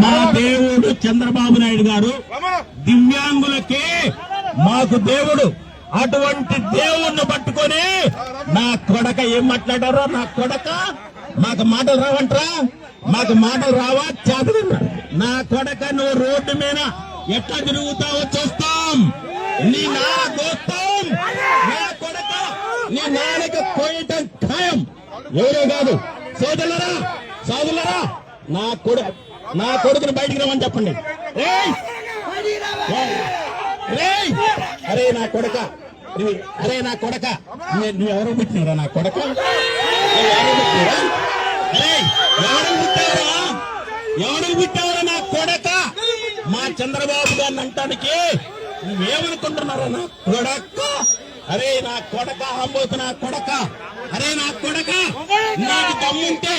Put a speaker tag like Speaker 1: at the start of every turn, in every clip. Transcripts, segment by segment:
Speaker 1: మా దేవుడు చంద్రబాబు నాయుడు గారు దివ్యాంగులకి మాకు దేవుడు. అటువంటి దేవుణ్ణి పట్టుకొని నా కొడక ఏం మాట్లాడారో, నా కొడక మాకు మాటలు రావంటరా, మాకు మాటలు రావా చేత నా కొడక నువ్వు రోడ్డు మీద ఎట్లా తిరుగుతావో చూస్తాం. నీ నా దోస్తాం, నా కొడక నీ నాలుక కోయటం ఖాయం. ఎవరో కాదు సోదరులరా, సోదరులరా, నా కొడుకుని బయటికి రమ్మని చెప్పండి. అరే నా కొడక, అరే నా కొడక, నువ్వు ఎవరు పుట్టినరా నా కొడక? అరే ఎవరు పుట్టావరా నా కొడక? మా చంద్రబాబు గారిని అంటానికి నువ్వేమనుకుంటున్నారా నా కొడక? అరే నా కొడక, అంబోతు నా కొడక, అరే నా కొడక, నీకు దమ్ముంటే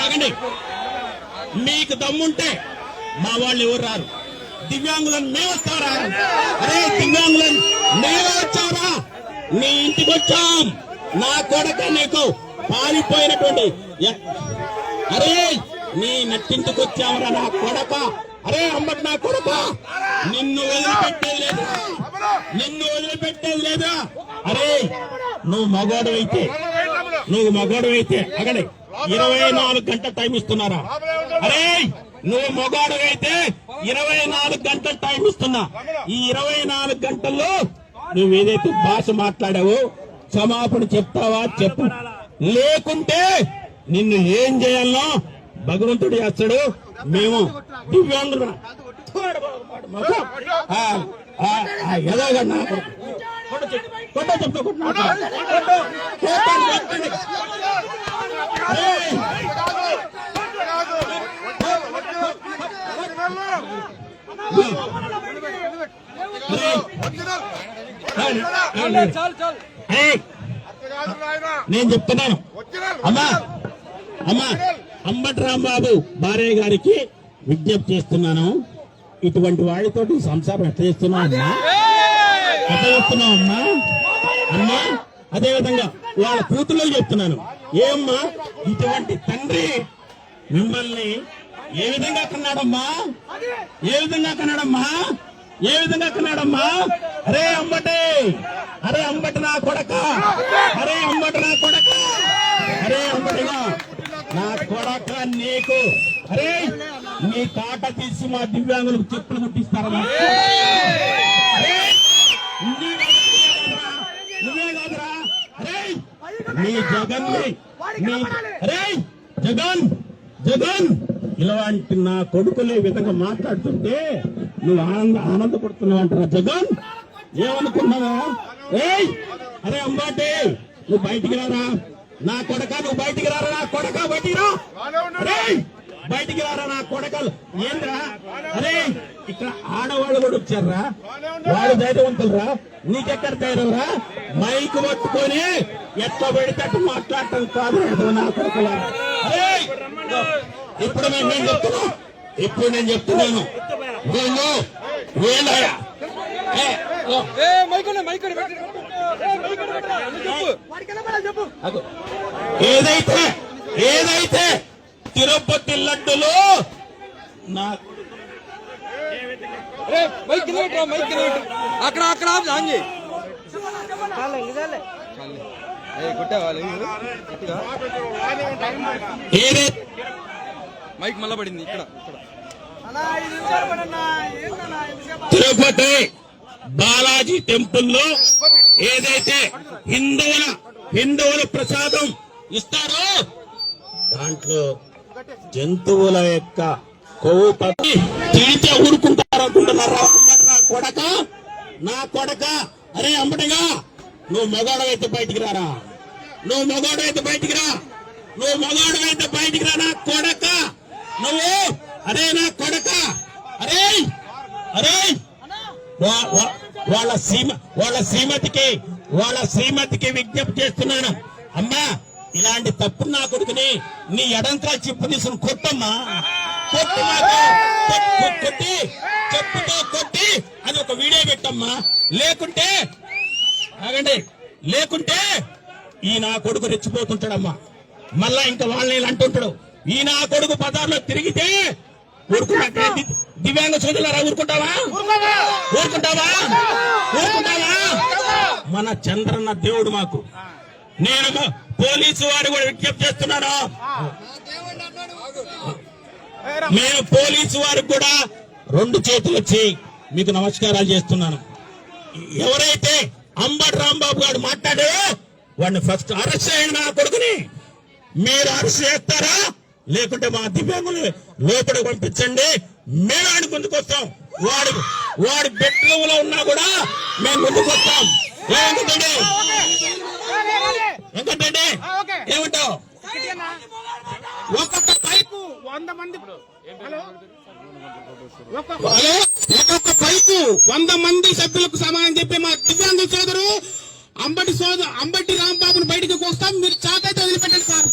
Speaker 1: ఆగండి, మీకు దమ్ముంటే మా వాళ్ళు ఎవరు రారు, దివ్యాంగులను మేము వస్తారా? అరే దివ్యాంగులను మేము వచ్చారా? నీ ఇంటికి వచ్చాం నా కొడక, నీకు పారిపోయినటువంటి అరే నీ నట్టింటికి వచ్చావురా నా కొడక. అరే అంబట్ నా కొడక, నిన్ను వదిలిపెట్టేది లేదా, నిన్ను వదిలిపెట్టేది లేదా? అరే నువ్వు మగోడు అయితే అగడే 24 గంటల టైం ఇస్తున్నారా? అరే నువ్వు మగోడు అయితే 24 గంటల టైం ఇస్తున్నా. ఈ 24 గంటల్లో నువ్వేదైతే భాష మాట్లాడావో క్షమాపణ చెప్తావా చెప్పు, లేకుంటే నిన్ను ఏం చేయాలనో భగవంతుడు చేస్తాడు. మేము దివ్యాంగులు నేను చెప్తున్నాను అమ్మా అంబటి రాంబాబు భార్య గారికి విజ్ఞప్తి చేస్తున్నాను. ఇటువంటి వాడితోటి సంసారం ఎట్లా చేస్తున్నావు అమ్మా? అమ్మా అదేవిధంగా వాళ్ళ కూతుర్లో చెప్తున్నాను, ఏమ్మా ఇటువంటి తండ్రి మిమ్మల్ని ఏ విధంగా కన్నాడమ్మా? ఏ విధంగా కన్నాడమ్మా? అరే అంబటి నా కొడక, అరే అంబటి నా కొడక, అరే అంబటిగా నా కొడక నీకు, అరే నీ కాట తీసి మా దివ్యాంగులకు చెప్పులు కుట్టిస్తారా? నువ్వే కాదురా, అరే నీ జగన్ ఇలాంటి నా కొడుకులే విధంగా మాట్లాడుతుంటే నువ్వు ఆనందపడుతున్నావు అంటారా? జగన్ ఏమనుకున్నావా? అరే అంబాటి నువ్వు బయటికి రారా నా కొడక, నువ్వు బయటికి రారా నా కొడక, బయటికి రా, బయటికి రారా నా కొడకలు. ఏంద్రా అరే ఇక్కడ ఆడవాళ్ళు కూడా వచ్చారా? వాడు ధైర్యవంతులరా, నీకెక్కడ ధైర్యం రా? మైకు పట్టుకొని ఎట్లా పెడితే మాట్లాడటం కాదు నా కొడకలా. ఇప్పుడు నేను చెప్తున్నాను ఏదైతే తిరుపతి లడ్డులో నా
Speaker 2: అక్కడ మైక్ మళ్ళా పడింది ఇక్కడ.
Speaker 1: తిరుపతి బాలాజీ టెంపుల్లో ఏదైతే హిందువుల ప్రసాదం ఇస్తారో దాంట్లో జంతువుల యొక్క కొవ్వు పట్టి తిడితే ఊరుకుంటారు అనుకుంటున్నారా? కొడక నా కొడక, అరే అంబటిగా నువ్వు మగాడవైతే బయటికి రారా, నువ్వు మగాడవైతే బయటికి రా నా కొడక, నువ్వు అరే నా కొడక, అరే వాళ్ళ శ్రీమతికి విజ్ఞప్తి చేస్తున్నాను. అమ్మా ఇలాంటి తప్పుడు నా కొడుకుని నీ ఎడంకాల చెప్పు తీసుకుని కొట్టమ్మా, కొట్టి చెప్పుతో కొట్టి అది ఒక వీడియో పెట్టమ్మా. లేకుంటే ఈ నా కొడుకు రెచ్చిపోతుంటాడమ్మా. మళ్ళా ఇంకా వాళ్ళని అంటుంటాడు, ఈ నా కొడుకు బజార్లో తిరిగితే ఊరుకున్నట్టే దివ్యాంగ సోదరులారా ఊరుకుంటావా? ఊరుకుంటావా? ఊరుకుంటావా? మన చంద్రన్న దేవుడు మాకు. నేను పోలీసు వారు కూడా విజ్ఞప్తి చేస్తున్నాను. నేను పోలీసు వారికి కూడా 2 చేతులు వచ్చి మీకు నమస్కారాలు చేస్తున్నాను. ఎవరైతే అంబటి రాంబాబు గారు మాట్లాడారో వాడిని ఫస్ట్ అరెస్ట్ చేయండి. నా కొడుకుని మీరు అరెస్ట్ చేస్తారా లేకుంటే మా దివ్యాంగులు లోపలికి పంపించండి. మేము ఆయన ముందుకు వస్తాం. వాడి బెడ్రూమ్ లో ఉన్నా కూడా మేము ముందుకు వస్తాం. ఏమంటుందండి? ఏంటంటే ఏమంటావు? ఒక్కొక్క పైపు
Speaker 3: 100 మంది హలో
Speaker 1: ఒక్కొక్క పైపు 100 మంది సభ్యులకు సమానం చెప్పి మా దివ్యాంగ సోదరు అంబటి రాంబాబుని బయటకు వస్తాం. మీరు చాకైతే వదిలిపెట్టండి సార్.